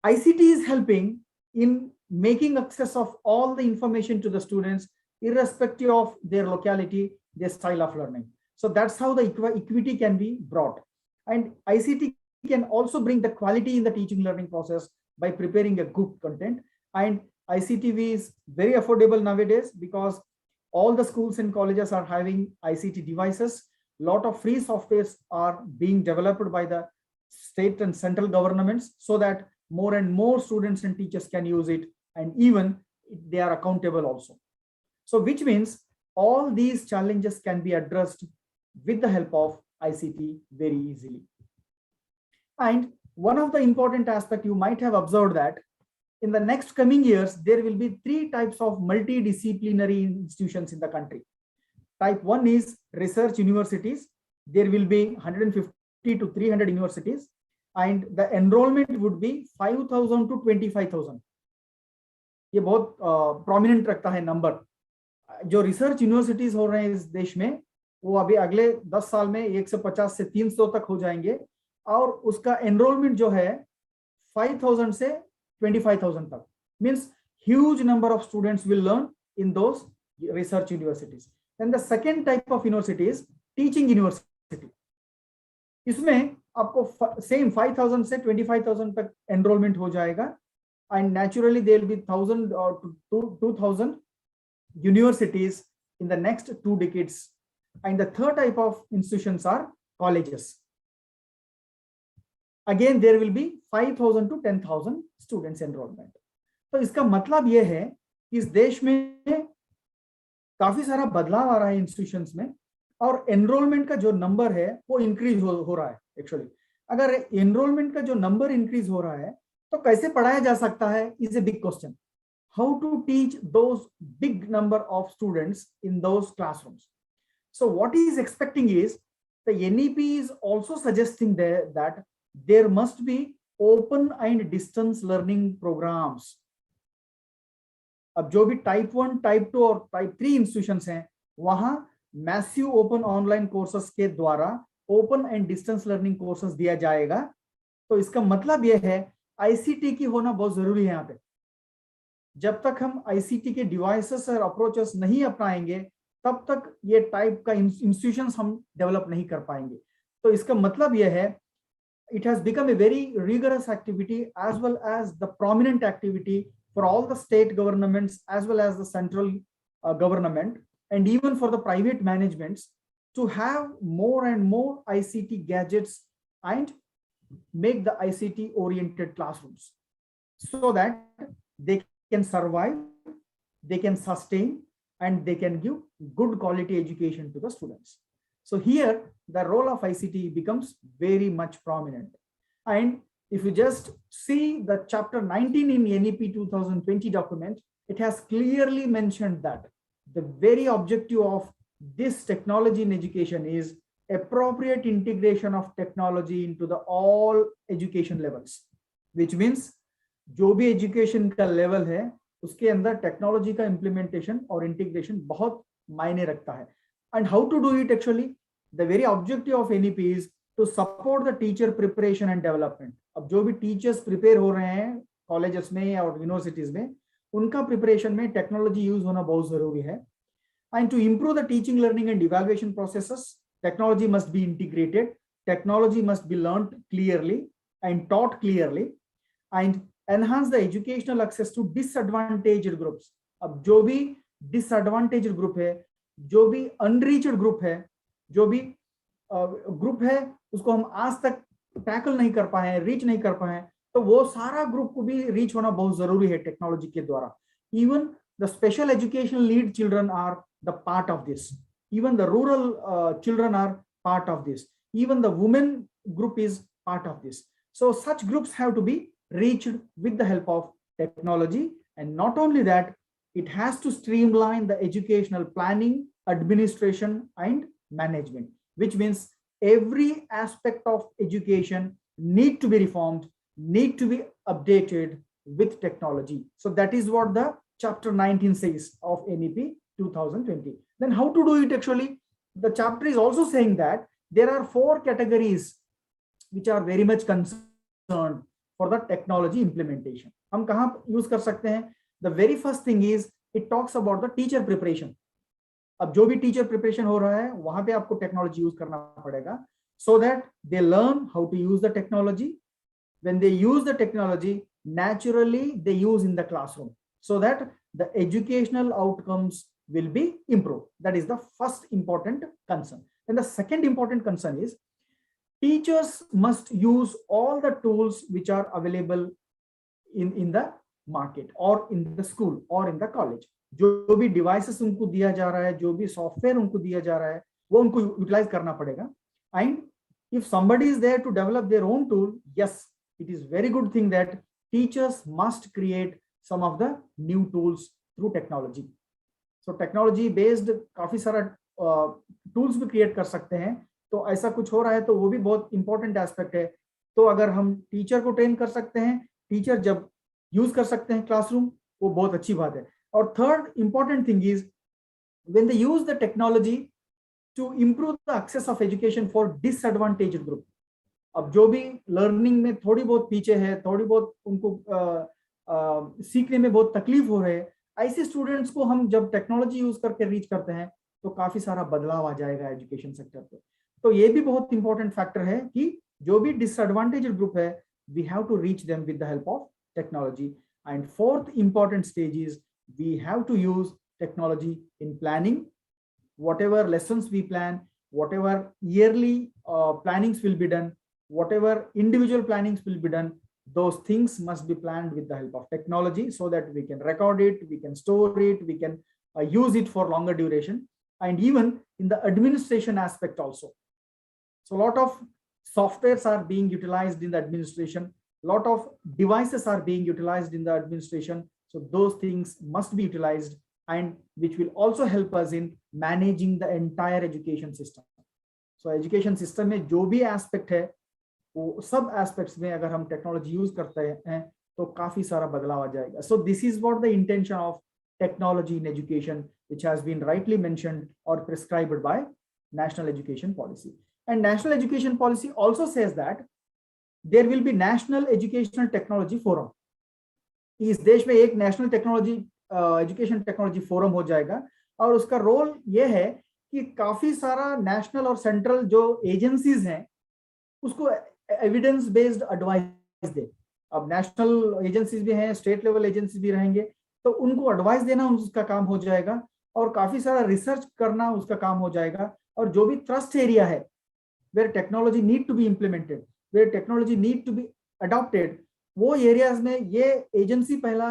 ICT is helping in making access of all the information to the students irrespective of their locality, their style of learning. So that's how the equity can be brought. And ICT can also bring the quality in the teaching learning process by preparing a good content. And ICTV is very affordable nowadays because all the schools and colleges are having ICT devices. Lot of free softwares are being developed by the state and central governments so that more and more students and teachers can use it, and even they are accountable also. So which means all these challenges can be addressed with the help of ICT very easily. And one of the important aspects you might have observed that in the next coming years, there will be 3 types of multidisciplinary institutions in the country. Type 1 is research universities. There will be 150 to 300 universities, and the enrollment would be 5,000 to 25,000. ये बहुत prominent रखता है number. जो research universities हो रहे हैं इस देश में, वो अभी अगले 10 साल में 150 से 300 तक हो जाएंगे, और उसका enrollment जो है 5,000 से 25,000 तक. Means huge number of students will learn in those research universities. Then the second type of university is teaching university. इसमें आपको same 5,000 से 25,000 तक enrollment हो जाएगा, and naturally there will be 1,000 or 2,000 universities in the next 2 decades. And the third type of institutions are colleges. Again there will be 5,000 to 10,000 students enrollment. तो इसका मतलब ये है कि इस देश में काफी सारा बदलाव आ रहा है इंस्टीट्यूशंस में, और एनरोलमेंट का जो नंबर है वो इंक्रीज हो रहा है. एक्चुअली अगर एनरोलमेंट का जो नंबर इंक्रीज हो रहा है तो कैसे पढ़ाया जा सकता है is a big question. How to teach those big number of students in those classrooms. So what he is expecting is the NEP is also suggesting there that there must be open and distance learning programs. अब जो भी type 1, type 2 और type 3 institutions हैं, वहां massive open online courses के द्वारा open and distance learning courses दिया जाएगा. तो इसका मतलब यह है आईसीटी की होना बहुत जरूरी है यहाँ पे. जब तक हम आईसीटी के डिवाइसेस और अप्रोचेस नहीं अपनाएंगे, तब तक ये टाइप का इंस्टीट्यूशंस हम डेवलप नहीं कर पाएंगे. तो इसका मतलब यह है, it has become a very rigorous activity as well as the prominent activity for all the state governments as well as the central government and even for the private managements to have more and more ICT gadgets and make the ICT oriented classrooms so that they can survive, they can sustain, and they can give good quality education to the students. So here the role of ICT becomes very much prominent. And if you just see the chapter 19 in NEP 2020 document, it has clearly mentioned that the very objective of this technology in education is appropriate integration of technology into the all education levels, which means जो भी education का level है, उसके अंदर technology का implementation और integration बहुत मायने रखता है. And how to do it actually? The very objective of NEP is to support the teacher preparation and development. अब जो भी teachers prepare हो रहे हैं colleges में और universities में, उनका preparation में technology use होना बहुत जरूरी है. And to improve the teaching, learning and evaluation processes, technology must be integrated. Technology must be learned clearly and taught clearly, and enhance the educational access to disadvantaged groups. अब जो भी disadvantaged group है, जो भी unreached group है, जो भी group है उसको हम आज तक टैकल नहीं कर पाए, रीच नहीं कर पाए, तो वो सारा ग्रुप को भी रीच होना बहुत जरूरी है टेक्नोलॉजी के द्वारा. Even the special educational need children are the part of this, even the rural children are part of this, even the women group is part of this. So such groups have to be reached with the help of technology. And not only that, it has to streamline the educational planning, administration and management, which means every aspect of education need to be reformed, need to be updated with technology. So that is what the chapter 19 says of NEP 2020. Then how to do it actually? The chapter is also saying that there are 4 categories which are very much concerned for the technology implementation. हम कहाँ use कर सकते हैं? The very first thing is it talks about the teacher preparation. अब जो भी teacher preparation हो रहा है वहां पे आपको टेक्नोलॉजी यूज करना पड़ेगा, so that they learn how to use the technology. When they use the technology, naturally they use in the classroom, so that the educational outcomes will be improved. That is the first important concern. And the second important concern is teachers must use all the tools which are available in the market or in the school or in the college. जो भी devices उनको दिया जा रहा है, जो भी software उनको दिया जा रहा है, वो उनको यूटिलाइज करना पड़ेगा. And if somebody is there to develop their own tool, yes, it is very good thing that teachers must create some of the new tools through technology. So technology based काफी सारा tools भी create कर सकते हैं. तो ऐसा कुछ हो रहा है तो वो भी बहुत इंपॉर्टेंट एस्पेक्ट है. तो अगर हम टीचर को ट्रेन कर सकते हैं, टीचर जब यूज कर सकते हैं क्लासरूम, वो बहुत अच्छी बात है. और third important thing is when they use the technology to improve the access of education for disadvantaged group. अब जो भी लर्निंग में थोड़ी बहुत पीछे है, थोड़ी बहुत उनको सीखने में बहुत तकलीफ हो रहे है, ऐसे स्टूडेंट्स को हम जब टेक्नोलॉजी यूज करके रीच करते हैं तो काफी सारा बदलाव आ जाएगा एजुकेशन सेक्टर पे. तो ये भी बहुत इंपॉर्टेंट फैक्टर है कि जो भी डिसएडवांटेज्ड ग्रुप है, we have to reach them with the help of technology. And fourth important stage is we have to use technology in planning. Whatever lessons we plan, whatever yearly plannings will be done, whatever individual plannings will be done, those things must be planned with the help of technology so that we can record it, we can store it, we can use it for longer duration. And even in the administration aspect also. So a lot of softwares are being utilized in the administration. Lot of devices are being utilized in the administration, so those things must be utilized, and which will also help us in managing the entire education system. So education system में जो भी aspect है वो सब aspects में अगर हम technology use करते हैं तो काफी सारा बदलाव आ जाएगा. So this is what the intention of technology in education which has been rightly mentioned or prescribed by National Education Policy. And National Education Policy also says that there will be National Educational Technology Forum. इस देश में एक national technology education technology forum हो जाएगा और उसका role ये है कि काफी सारा नेशनल और सेंट्रल जो एजेंसीज हैं उसको एविडेंस बेस्ड एडवाइस दे. अब नेशनल एजेंसीज भी हैं, स्टेट लेवल एजेंसी भी रहेंगे, तो उनको एडवाइस देना उसका काम हो जाएगा और काफी सारा रिसर्च करना उसका काम हो जाएगा. और जो भी ट्रस्ट एरिया है where technology need to be implemented, where technology need to be adopted, वो एरियाज में ये एजेंसी पहला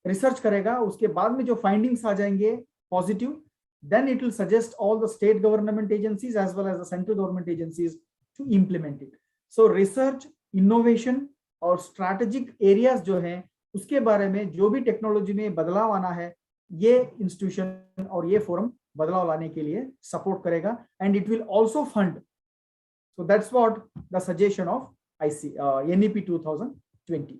रिसर्च करेगा. उसके बाद में जो फाइंडिंग्स आ जाएंगे positive, then it will suggest all the state government agencies as well as the central government agencies to implement it. So research, innovation और strategic areas जो हैं उसके बारे में जो भी टेक्नोलॉजी में बदलाव आना है ये इंस्टीट्यूशन और ये फोरम बदलाव लाने के लिए सपोर्ट करेगा. And it will also fund. So that's what the suggestion of NEP 2020.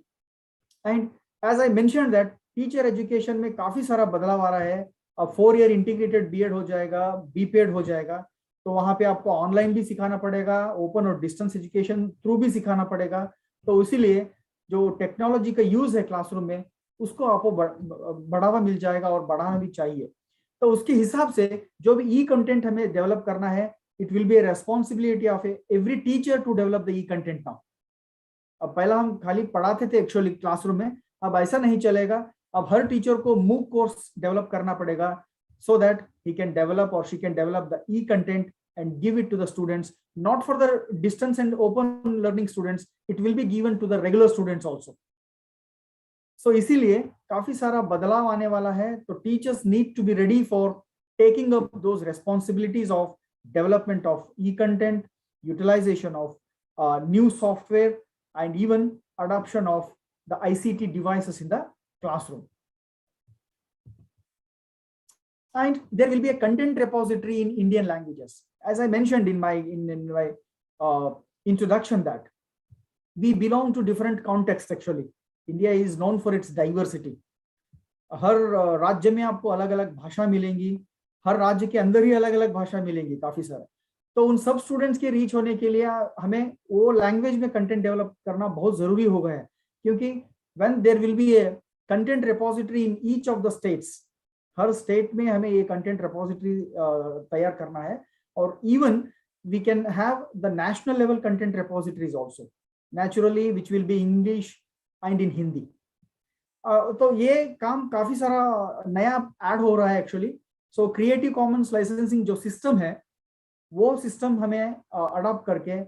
And as I mentioned that teacher education में काफी सारा बदलाव आ रहा है. अब 4 ईयर इंटीग्रेटेड बीएड हो जाएगा, बीपेड हो जाएगा, तो वहां पे आपको ऑनलाइन भी सिखाना पड़ेगा, ओपन और डिस्टेंस एजुकेशन थ्रू भी सिखाना पड़ेगा. तो इसीलिए जो टेक्नोलॉजी का यूज है क्लासरूम में उसको आपको बढ़ावा मिल जाएगा और बढ़ाना भी चाहिए. तो उसके हिसाब से जो भी ई कंटेंट हमें डेवलप करना है, it will be a responsibility of every teacher to develop the e content now. अब पहला हम खाली पढ़ाते थे एक्चुअली क्लासरूम में, अब ऐसा नहीं चलेगा. अब हर टीचर को मूक कोर्स डेवलप करना पड़ेगा so that he can develop or she can develop the e-content and give it to the students, not for the distance and open learning students, it will be given to the regular students also. So इसीलिए काफी सारा बदलाव आने वाला है. तो teachers need to be ready for taking up those responsibilities of development of e-content, utilization of new software and even adoption of the ICT devices in the classroom. And there will be a content repository in Indian languages. As I mentioned in my introduction that we belong to different contexts actually. India is known for its diversity. हर राज्य में आपको अलग अलग भाषा मिलेंगी, हर राज्य के अंदर ही अलग अलग भाषा मिलेंगी काफी सारा. तो उन सब स्टूडेंट्स के रीच होने के लिए हमें वो लैंग्वेज में कंटेंट डेवलप करना बहुत जरूरी हो गया है. क्योंकि when there will be a content repository in each of the states, हर स्टेट में हमें ये कंटेंट रिपोजिटरी तैयार करना है. और even we can have the national level content repositories also naturally which will be English and in Hindi. तो ये काम काफी सारा नया ऐड हो रहा है actually. So creative Commons licensing जो सिस्टम है वो सिस्टम हमें अडॉप्ट करके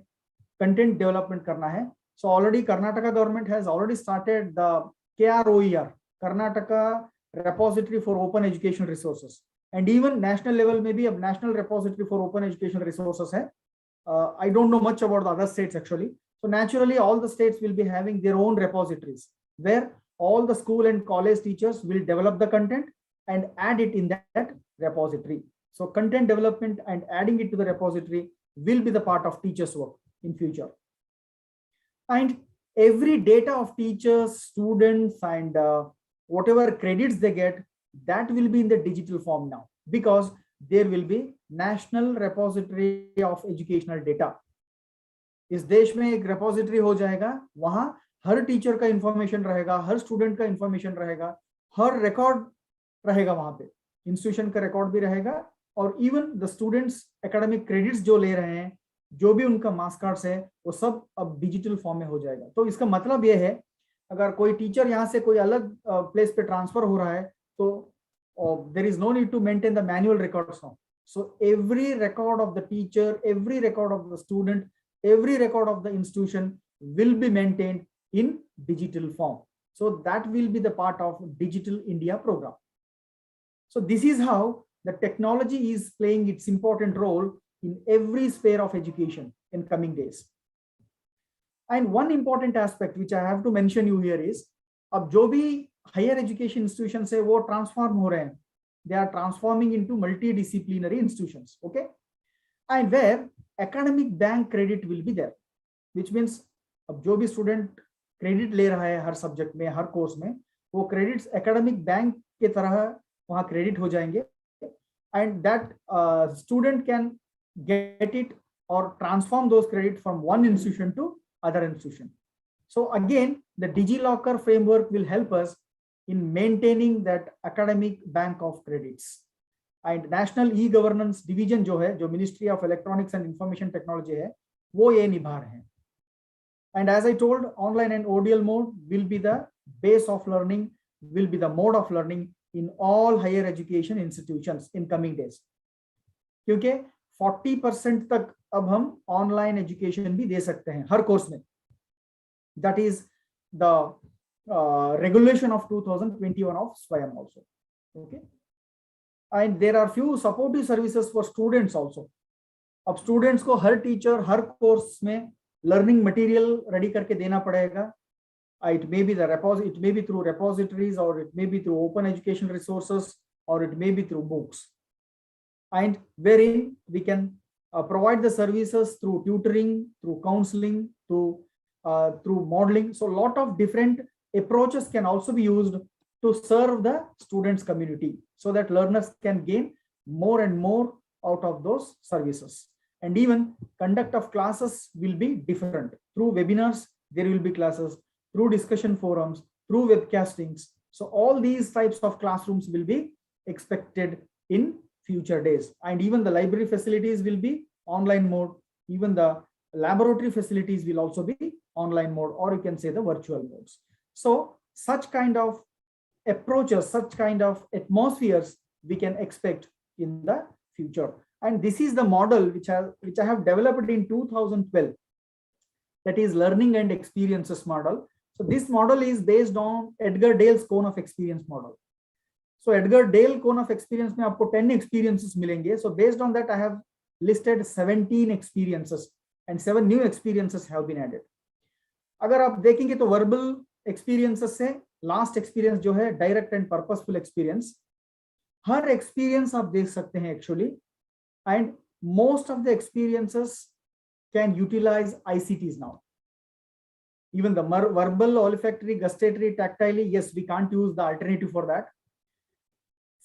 कंटेंट डेवलपमेंट करना है. So already Karnataka government has already started the KROER, Karnataka Repository for Open Educational Resources, and even national level में भी अब National Repository for Open Educational Resources है. I don't know much about the other states actually. So naturally all the states will be having their own repositories where all the school and college teachers will develop the content and add it in that repository. So content development and adding it to the repository will be the part of teachers' work in future. And every data of teachers, students, and whatever credits they get, that will be in the digital form now, because there will be National Repository of Educational Data. इस देश में एक repository हो जाएगा, वहां हर teacher का information रहेगा, हर student का इंफॉर्मेशन रहेगा, हर रिकॉर्ड रहेगा वहां पे, इंस्टीट्यूशन का रिकॉर्ड भी रहेगा, और even the students academic credits जो ले रहे हैं, जो भी उनका मार्क्स कार्ड्स है, वो सब अब डिजिटल फॉर्म में हो जाएगा. तो इसका मतलब ये है, अगर कोई टीचर यहाँ से कोई अलग प्लेस पे ट्रांसफर हो रहा है, तो there is no need to maintain the manual records now. So every record of the teacher, every record of the student, every record of the institution will be maintained in digital form. So that will be the part of Digital India program. So this is how the technology is playing its important role in every sphere of education in coming days. And one important aspect which I have to mention you here is, अब जो भी higher education institutions है वो transform हो रहे हैं, they are transforming into multidisciplinary institutions. Okay, and where academic bank credit will be there, which means अब जो भी स्टूडेंट क्रेडिट ले रहा है हर सब्जेक्ट में, हर कोर्स में, वो क्रेडिट्स एकेडमिक बैंक के तरह वहां क्रेडिट हो जाएंगे, and that student can get it or transform those credit from one institution to other institution. So again, the DigiLocker framework will help us in maintaining that academic bank of credits. And National E-Governance Division जो है, जो Ministry of Electronics and Information Technology है, वो ये निभा रहे हैं. And as I told, online and ODL mode will be the base of learning, will be the mode of learning in all higher education institutions in coming days. क्योंकि 40% तक अब हम ऑनलाइन एजुकेशन भी दे सकते हैं हर कोर्स में. That is the regulation of 2021 of SWAYAM also. Okay. And there are few supportive services for students also. अब students को हर टीचर हर कोर्स में लर्निंग मटेरियल रेडी करके देना पड़ेगा. It may be it may be through repositories, or it may be through open education resources, or it may be through books, and wherein we can provide the services through tutoring, through counseling, through modeling. So a lot of different approaches can also be used to serve the students community, so that learners can gain more and more out of those services. And even conduct of classes will be different. Through webinars there will be classes, through discussion forums, through webcastings. So all these types of classrooms will be expected in future days. And even the library facilities will be online mode. Even the laboratory facilities will also be online mode, or you can say the virtual modes. So such kind of approaches, such kind of atmospheres we can expect in the future. And this is the model which I have developed in 2012. That is learning and experiences model. So this model is based on Edgar Dale's cone of experience model. So Edgar Dale cone of experience में आपको 10 experiences मिलेंगे. So based on that, I have listed 17 experiences, and 7 new experiences have been added. अगर आप देखेंगे तो verbal experiences से last experience जो है direct and purposeful experience, her experience आप देख सकते हैं actually, and most of the experiences can utilize ICTs now. Even the verbal, olfactory, gustatory, tactile, yes, we can't use the alternative for that.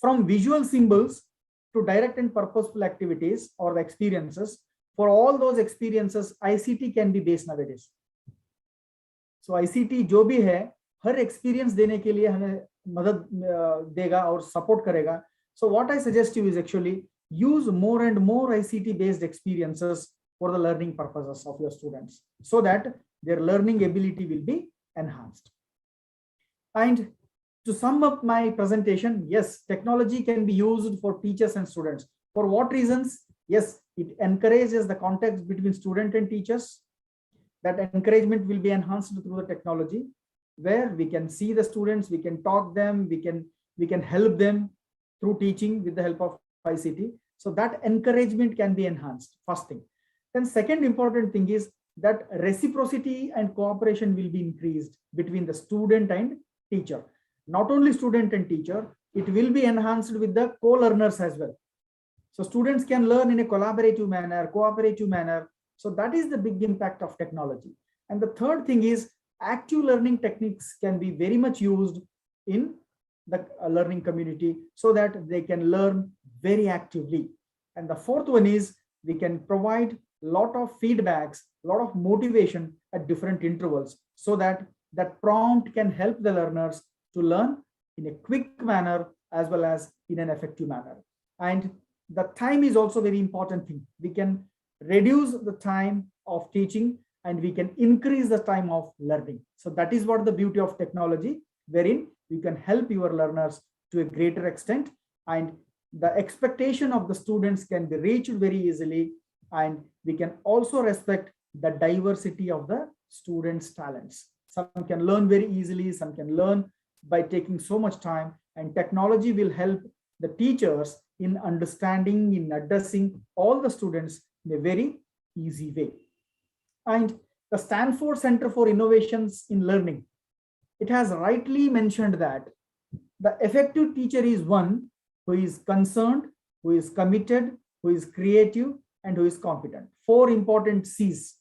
From visual symbols to direct and purposeful activities or the experiences, for all those experiences, ICT can be based nowadays. So ICT जो भी है, हर experience देने के लिए हमें मदद देगा और support करेगा. So what I suggest you is actually use more and more ICT based experiences for the learning purposes of your students, so that their learning ability will be enhanced. And to sum up my presentation, yes, technology can be used for teachers and students. For what reasons? Yes, it encourages the contact between student and teachers. That encouragement will be enhanced through the technology, where we can see the students, we can talk them, we can help them through teaching with the help of ICT. So that encouragement can be enhanced, first thing. Then second important thing is that reciprocity and cooperation will be increased between the student and teacher. Not only student and teacher, it will be enhanced with the co-learners as well. So students can learn in a collaborative manner, cooperative manner. So that is the big impact of technology. And the third thing is active learning techniques can be very much used in the learning community, so that they can learn very actively. And the fourth one is we can provide lot of feedbacks, lot of motivation at different intervals, so that that prompt can help the learners to learn in a quick manner as well as in an effective manner. And the time is also very important thing. We can reduce the time of teaching and we can increase the time of learning. So that is what the beauty of technology, wherein you can help your learners to a greater extent, and the expectation of the students can be reached very easily, and we can also respect the diversity of the students' talents. Some can learn very easily, some can learn by taking so much time, and technology will help the teachers in understanding, in addressing all the students in a very easy way. And the Stanford Center for Innovations in Learning, it has rightly mentioned that the effective teacher is one who is concerned, who is committed, who is creative, and who is competent. 4 important C's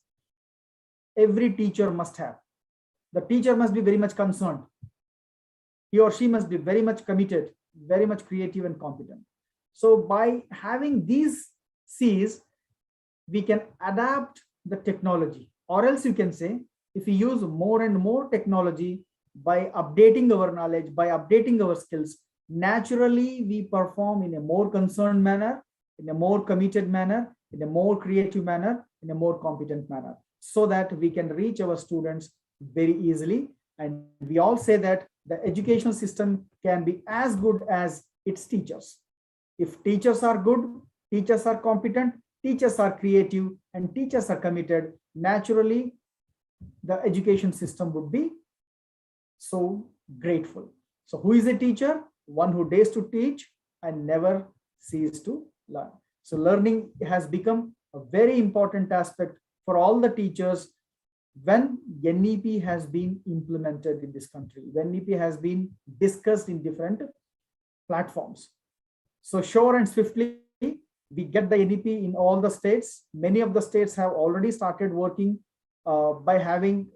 every teacher must have. The teacher must be very much concerned. He or she must be very much committed, very much creative and competent. So by having these C's, we can adapt the technology, or else you can say, if we use more and more technology, by updating our knowledge, by updating our skills, naturally we perform in a more concerned manner, in a more committed manner, in a more creative manner, in a more competent manner, so that we can reach our students very easily. And we all say that the educational system can be as good as its teachers. If teachers are good, teachers are competent, teachers are creative, and teachers are committed, naturally the education system would be so grateful. So who is a teacher? One who dares to teach and never cease to learn. So learning has become a very important aspect for all the teachers when NEP has been implemented in this country, when NEP has been discussed in different platforms. So sure and swiftly, we get the NEP in all the states. Many of the states have already started working by having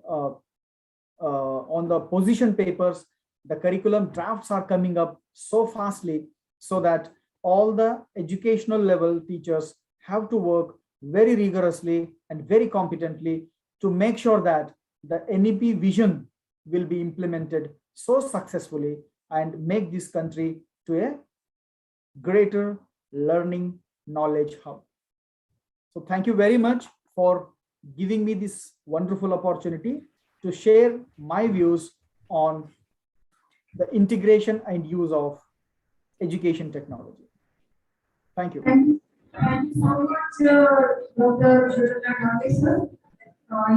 on the position papers, the curriculum drafts are coming up so fastly, so that all the educational level teachers have to work very rigorously and very competently to make sure that the NEP vision will be implemented so successfully and make this country to a greater learning knowledge hub. So thank you very much for giving me this wonderful opportunity to share my views on the integration and use of education technology. Thank you. Thank you so much, Dr. sir.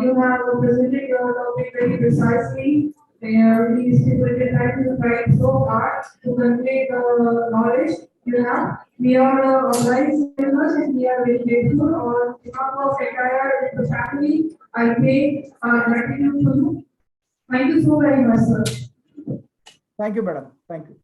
You have presented your topic very precisely. Really stipulated time to try so hard to convey the knowledge you have. We are obliged members and we are very grateful on behalf of entire family. I pay gratitude to you. Thank you so very much, sir. Thank you, madam. Thank you.